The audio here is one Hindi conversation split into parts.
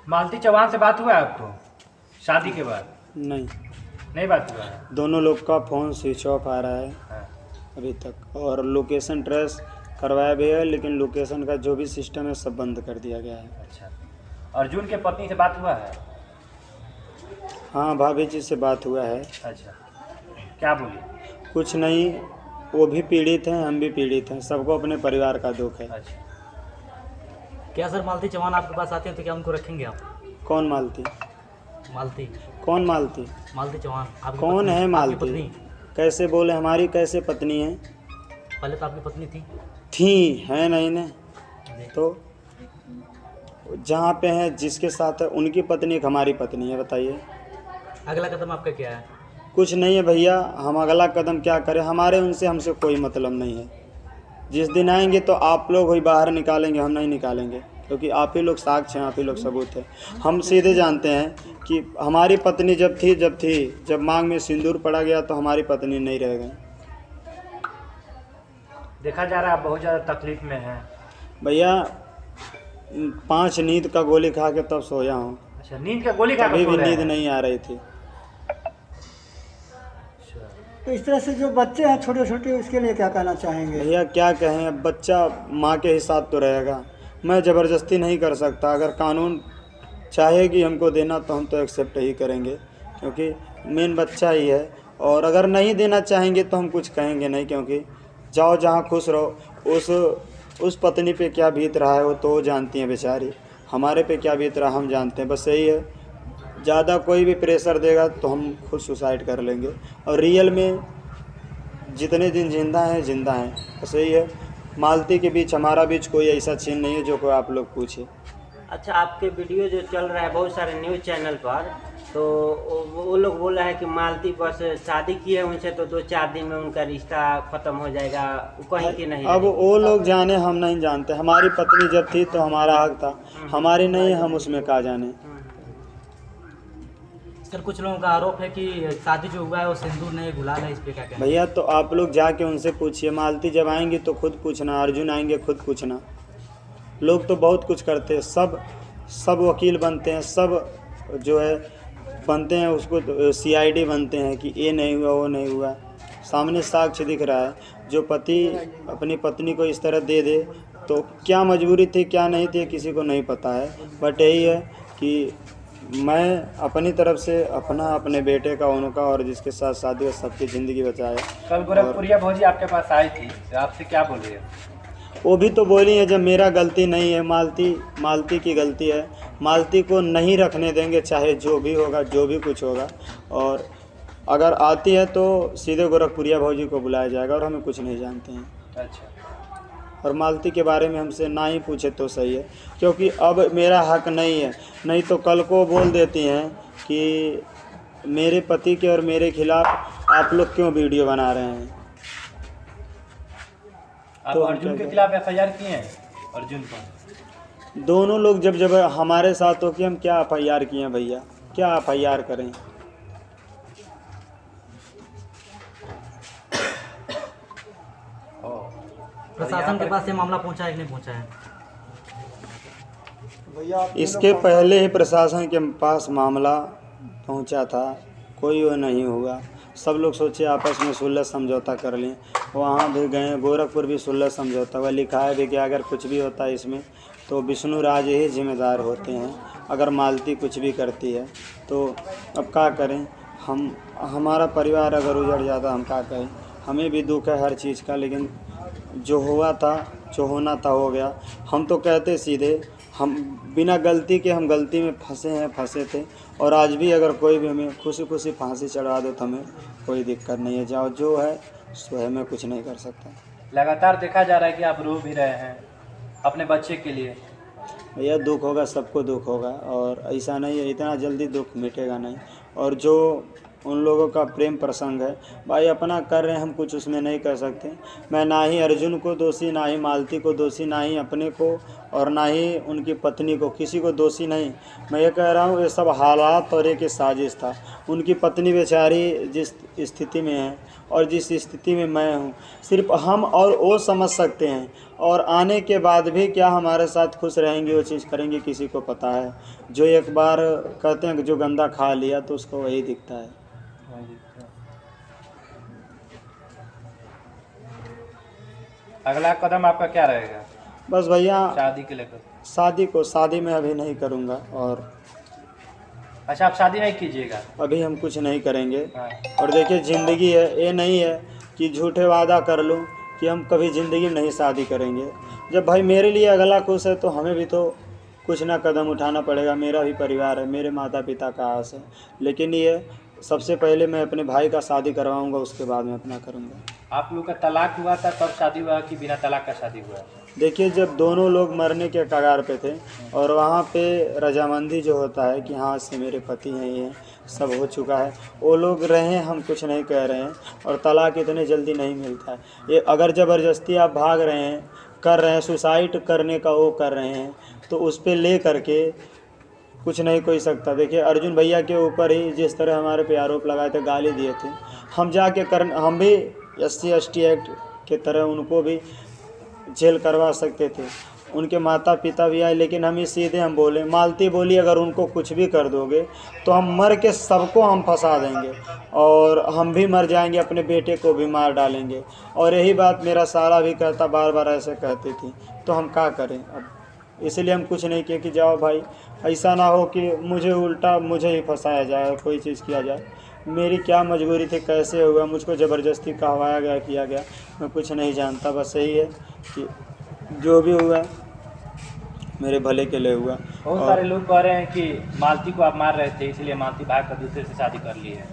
मालती चौहान से बात हुआ है आपको शादी के बाद? नहीं, नहीं बात हुआ है। दोनों लोग का फ़ोन स्विच ऑफ आ रहा है हाँ। अभी तक, और लोकेशन ट्रेस करवाया भी है, लेकिन लोकेशन का जो भी सिस्टम है सब बंद कर दिया गया है। अच्छा, अर्जुन के पत्नी से बात हुआ है? हाँ, भाभी जी से बात हुआ है। अच्छा, क्या बोली? कुछ नहीं, वो भी पीड़ित हैं, हम भी पीड़ित हैं, सबको अपने परिवार का दुख है। अच्छा, क्या सर मालती चौहान आपके पास आते हैं तो क्या उनको रखेंगे आप? कौन मालती? मालती कौन मालती? मालती चौहान आपकी कौन पत्नी, है आपकी मालती? पत्नी? कैसे बोले, हमारी कैसे पत्नी है? पहले तो आपकी पत्नी थी, है नहीं ने जी। तो जहाँ पे है जिसके साथ है उनकी पत्नी एक हमारी पत्नी है। बताइए, अगला कदम आपका क्या है? कुछ नहीं है भैया, हम अगला कदम क्या करें? हमारे उनसे हमसे कोई मतलब नहीं है। जिस दिन आएंगे तो आप लोग ही बाहर निकालेंगे, हम नहीं निकालेंगे, क्योंकि आप ही लोग साक्ष्य हैं, आप ही लोग सबूत हैं। हम सीधे जानते हैं कि हमारी पत्नी जब मांग में सिंदूर पड़ा गया तो हमारी पत्नी नहीं रह गई। देखा जा रहा है आप बहुत ज़्यादा तकलीफ में हैं। भैया 5 नींद का गोली खा के तब सोया हूँ, अच्छा, नींद का गोली खा कभी के सो भी रहे नींद हैं? नहीं आ रही थी। अच्छा, तो इस तरह से जो बच्चे हैं छोटे छोटे, उसके लिए क्या कहना चाहेंगे? भैया क्या कहें, अब बच्चा माँ के ही साथ तो रहेगा, मैं ज़बरदस्ती नहीं कर सकता। अगर कानून चाहेगी हमको देना तो हम तो एक्सेप्ट ही करेंगे, क्योंकि मेन बच्चा ही है। और अगर नहीं देना चाहेंगे तो हम कुछ कहेंगे नहीं, क्योंकि जाओ जहाँ खुश रहो। उस पत्नी पे क्या बीत रहा है वो तो वो जानती हैं बेचारी, हमारे पे क्या बीत रहा है हम जानते हैं। बस यही है, ज़्यादा कोई भी प्रेशर देगा तो हम खुद सुसाइड कर लेंगे, और रियल में जितने दिन जिंदा हैं। बस यही है, मालती के बीच हमारा बीच कोई ऐसा चीन नहीं है जो कोई आप लोग पूछे। अच्छा, आपके वीडियो जो चल रहा है बहुत सारे न्यूज़ चैनल पर, तो वो लोग बोल रहे हैं कि मालती बस शादी की है उनसे तो 2-4 दिन में उनका रिश्ता ख़त्म हो जाएगा, वो कहीं की नहीं अब रहेगी। वो लोग जाने, हम नहीं जानते। हमारी पत्नी जब थी तो हमारा हक था, हमारी नहीं, हम उसमें कहा जाने। सर कुछ लोगों का आरोप है कि शादी जो हुआ है वो सिंदूर नहीं गुलाल है, इस पे क्या कहना है? भैया तो आप लोग जाके उनसे पूछिए, मालती जब आएंगी तो खुद पूछना, अर्जुन आएंगे खुद पूछना। लोग तो बहुत कुछ करते हैं, सब वकील बनते हैं, सब जो है बनते हैं, उसको सीआईडी बनते हैं कि ये नहीं हुआ वो नहीं हुआ। सामने साक्ष्य दिख रहा है। जो पति अपनी पत्नी को इस तरह दे दे तो क्या मजबूरी थी क्या नहीं थी किसी को नहीं पता है। बट यही है कि मैं अपनी तरफ से अपने बेटे का, उनका और जिसके साथ शादी हो सबकी ज़िंदगी बचाए। कल गोरखपुरिया भौजी आपके पास आई थी तो आपसे क्या बोल रही है? वो भी तो बोली है जब मेरा गलती नहीं है, मालती की गलती है। मालती को नहीं रखने देंगे, चाहे जो भी होगा, जो भी कुछ होगा। और अगर आती है तो सीधे गोरखपुरिया भौजी को बुलाया जाएगा, और हमें कुछ नहीं जानते हैं। अच्छा, और मालती के बारे में हमसे ना ही पूछे तो सही है, क्योंकि अब मेरा हक नहीं है। नहीं तो कल को बोल देती हैं कि मेरे पति के और मेरे खिलाफ आप लोग क्यों वीडियो बना रहे हैं। आप तो अर्जुन के खिलाफ एफआईआर किए हैं? अर्जुन पर दोनों लोग जब हमारे साथ हो कि हम क्या एफआईआर किए हैं भैया, क्या एफआईआर करें। प्रशासन के पास ये मामला पहुंचा है कि नहीं पहुंचा है? भैया इसके पहले ही प्रशासन के पास मामला पहुंचा था, कोई वो नहीं हुआ। सब लोग सोचे आपस में सुलह समझौता कर लें, वहाँ भी गए, गोरखपुर भी सुलह समझौता हुआ। लिखा है भी कि अगर कुछ भी होता है इसमें तो विष्णु राज ही जिम्मेदार होते हैं, अगर मालती कुछ भी करती है तो। अब क्या करें, हमारा परिवार अगर उजड़ जाता हम क्या करें। हमें भी दुख है हर चीज़ का, लेकिन जो हुआ था, जो होना था हो गया। हम तो कहते सीधे, हम बिना गलती के हम गलती में फंसे थे। और आज भी अगर कोई भी हमें खुशी फांसी चढ़ा दो तो हमें कोई दिक्कत नहीं है। जाओ जो है सो है, मैं कुछ नहीं कर सकता। लगातार देखा जा रहा है कि आप रो भी रहे हैं अपने बच्चे के लिए। भैया दुख होगा, सबको दुख होगा, और ऐसा नहीं है इतना जल्दी दुख मिटेगा नहीं। और जो उन लोगों का प्रेम प्रसंग है भाई, अपना कर रहे हैं, हम कुछ उसमें नहीं कर सकते। मैं ना ही अर्जुन को दोषी, ना ही मालती को दोषी, ना ही अपने को और ना ही उनकी पत्नी को, किसी को दोषी नहीं। मैं ये कह रहा हूँ ये सब हालात और एक साजिश था। उनकी पत्नी बेचारी जिस स्थिति में है और जिस स्थिति में मैं हूँ, सिर्फ हम और वो समझ सकते हैं। और आने के बाद भी क्या हमारे साथ खुश रहेंगे, वो चीज़ करेंगे, किसी को पता है। जो एक बार कहते हैं कि जो गंदा खा लिया तो उसको वही दिखता है। अगला कदम आपका क्या रहेगा बस भैया शादी के लेकर? शादी में अभी नहीं करूँगा। और अच्छा, आप शादी नहीं कीजिएगा? अभी हम कुछ नहीं करेंगे। हाँ। और देखिए ज़िंदगी है, ये नहीं है कि झूठे वादा कर लूँ कि हम कभी ज़िंदगी में नहीं शादी करेंगे। जब भाई मेरे लिए अगला खुश है तो हमें भी तो कुछ ना कदम उठाना पड़ेगा। मेरा भी परिवार है, मेरे माता पिता का आस है। लेकिन ये सबसे पहले मैं अपने भाई का शादी करवाऊंगा, उसके बाद मैं अपना करूंगा। आप लोग का तलाक हुआ था तब शादी हुआ कि बिना तलाक का शादी हुआ? देखिए, जब दोनों लोग मरने के कगार पे थे और वहाँ पे रजामंदी जो होता है कि हाँ से मेरे पति हैं, ये सब हो चुका है, वो लोग रहे, हम कुछ नहीं कह रहे हैं। और तलाक इतने जल्दी नहीं मिलता है। ये अगर ज़बरदस्ती आप भाग रहे हैं, कर रहे हैं, सुसाइड करने का वो कर रहे हैं, तो उस पर ले करके कुछ नहीं कोई सकता। देखिए, अर्जुन भैया के ऊपर ही जिस तरह हमारे पे आरोप लगाए थे, गाली दिए थे, हम भी SC/ST एक्ट के तरह उनको भी जेल करवा सकते थे। उनके माता पिता भी आए, लेकिन हम सीधे हम बोले, मालती बोली अगर उनको कुछ भी कर दोगे तो हम मर के सबको हम फंसा देंगे और हम भी मर जाएंगे, अपने बेटे को भी मार डालेंगे। और यही बात मेरा साला भी कहता, बार बार ऐसे कहती थी। तो हम क्या करें अब? इसलिए हम कुछ नहीं किए कि जाओ भाई, ऐसा ना हो कि मुझे ही फंसाया जाए और कोई चीज़ किया जाए। मेरी क्या मजबूरी थी, कैसे हुआ, मुझको ज़बरदस्ती कहवाया गया, किया गया, मैं कुछ नहीं जानता। बस यही है कि जो भी हुआ मेरे भले के लिए हुआ। बहुत सारे लोग कह रहे हैं कि मालती को आप मार रहे थे, इसलिए मालती भाग कर दूसरे से शादी कर ली है।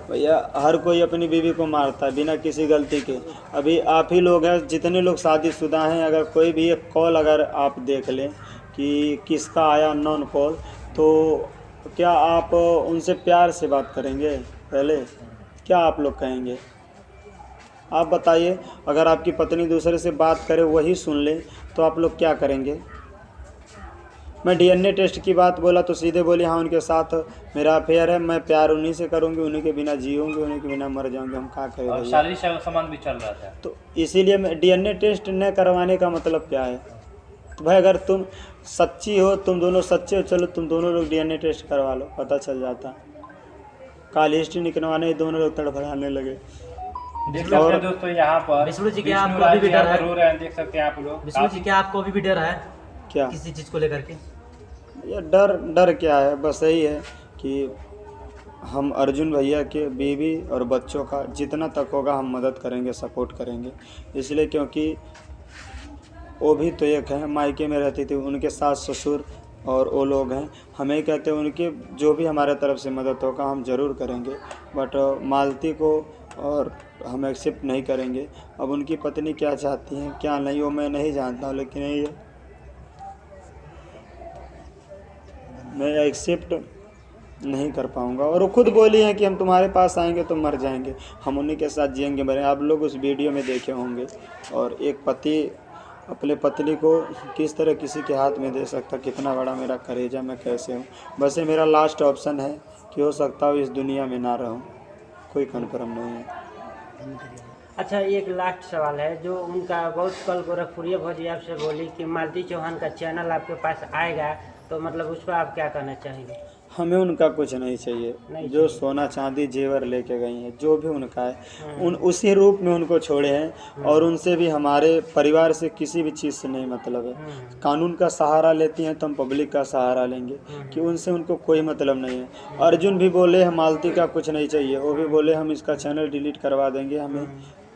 भैया, हर कोई अपनी बीवी को मारता है बिना किसी गलती के। अभी आप ही लोग हैं, जितने लोग शादीशुदा हैं, अगर कोई भी एक कॉल अगर आप देख लें कि किसका आया नॉन कॉल, तो क्या आप उनसे प्यार से बात करेंगे? पहले क्या आप लोग कहेंगे? आप बताइए, अगर आपकी पत्नी दूसरे से बात करे, वही सुन ले, तो आप लोग क्या करेंगे? मैं DNA टेस्ट की बात बोला तो सीधे बोली हाँ उनके साथ मेरा अफेयर है, मैं प्यार उन्हीं से करूँगी, उन्हीं के बिना जीऊँगी, उन्हीं के बिना मर जाऊँगी। हम क्या करें? और शारीरिक संबंध भी चल रहा था, तो इसीलिए मैं DNA टेस्ट न करवाने का मतलब क्या है? तो भाई, अगर तुम सच्ची हो, तुम दोनों सच्चे हो, चलो तुम दोनों लोग DNA टेस्ट करवा लो, पता चल जाता। काल हिस्ट्री निकलवाने दोनों लोग तड़फड़ाने लगे। देख सकते हैं दोस्तों यहाँ पर विष्णु जी, क्या विष्णु आपको राज अभी भी डर है? रो रहे हैं, देख सकते हैं आप लोग। विष्णु जी, क्या आपको अभी भी डर है क्या किसी चीज़ को लेकर के? ये डर क्या है? बस यही है कि हम अर्जुन भैया के बीवी और बच्चों का जितना तक होगा हम मदद करेंगे, सपोर्ट करेंगे। इसलिए क्योंकि वो भी तो एक है, मायके में रहती थी, उनके सास ससुर और वो लोग हैं। हमें कहते हैं उनकी जो भी हमारे तरफ से मदद होगा हम ज़रूर करेंगे। बट मालती को और हम एक्सेप्ट नहीं करेंगे। अब उनकी पत्नी क्या चाहती हैं क्या नहीं, वो मैं नहीं जानता हूँ, लेकिन ये मैं एक्सेप्ट नहीं कर पाऊँगा। और वो खुद बोली हैं कि हम तुम्हारे पास आएंगे तो मर जाएंगे, हम उन्हीं के साथ जिएंगे मरेंगे। आप लोग उस वीडियो में देखे होंगे। और एक पति अपने पत्नी को किस तरह किसी के हाथ में दे सकता, कितना बड़ा मेरा करेजा, मैं कैसे हूँ। बस ये मेरा लास्ट ऑप्शन है कि हो सकता हो इस दुनिया में ना रहूँ, कोई कन्फर्म नहीं है। अच्छा, एक लास्ट सवाल है। जो उनका बहुत कल गोरखपुरिया भौजी आपसे बोली कि मालती चौहान का चैनल आपके पास आएगा, तो मतलब उस पर आप क्या कहना चाहेंगे? हमें उनका कुछ नहीं चाहिए। जो सोना चांदी जेवर लेके गई हैं, जो भी उनका है, उन उसी रूप में उनको छोड़े हैं। और उनसे भी हमारे परिवार से किसी भी चीज़ से नहीं मतलब है। कानून का सहारा लेती हैं तो हम पब्लिक का सहारा लेंगे, कि उनसे उनको कोई मतलब नहीं है। अर्जुन भी बोले हम मालती का कुछ नहीं चाहिए, वो भी बोले हम इसका चैनल डिलीट करवा देंगे, हमें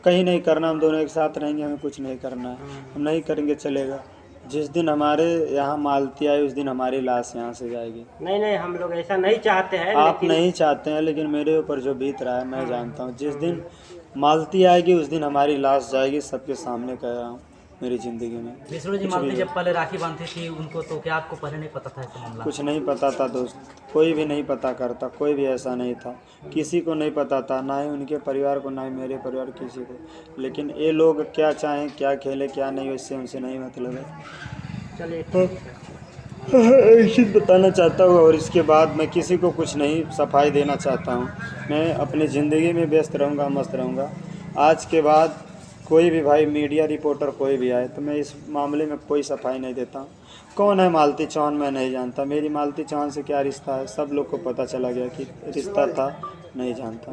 कहीं नहीं करना, हम दोनों एक साथ रहेंगे, हमें कुछ नहीं करना है, हम नहीं करेंगे, चलेगा। जिस दिन हमारे यहाँ मालती आई उस दिन हमारी लाश यहाँ से जाएगी। नहीं, हम लोग ऐसा नहीं चाहते हैं। आप नहीं चाहते हैं, लेकिन मेरे ऊपर जो बीत रहा है मैं जानता हूँ। जिस दिन मालती आएगी उस दिन हमारी लाश जाएगी, सबके सामने कह रहा हूँ, मेरी ज़िंदगी में। विष्णु जी, मालती जब पहले राखी बांधती थी उनको, तो क्या आपको पहले नहीं पता था ऐसा मामला? कुछ नहीं पता था दोस्त, कोई भी नहीं पता करता, कोई भी ऐसा नहीं था, किसी को नहीं पता था, ना ही उनके परिवार को, ना ही मेरे परिवार किसी को। लेकिन ये लोग क्या चाहें, क्या खेले क्या नहीं, उससे उनसे नहीं मतलब है। चलिए ठीक है। इसी बताना चाहता हूँ और इसके बाद मैं किसी को कुछ नहीं सफाई देना चाहता हूँ। मैं अपनी ज़िंदगी में व्यस्त रहूँगा, मस्त रहूँगा। आज के बाद कोई भी भाई मीडिया रिपोर्टर कोई भी आए तो मैं इस मामले में कोई सफाई नहीं देता हूँ। कौन है मालती चौहान मैं नहीं जानता, मेरी मालती चौहान से क्या रिश्ता है सब लोग को पता चला गया कि रिश्ता था, नहीं जानता।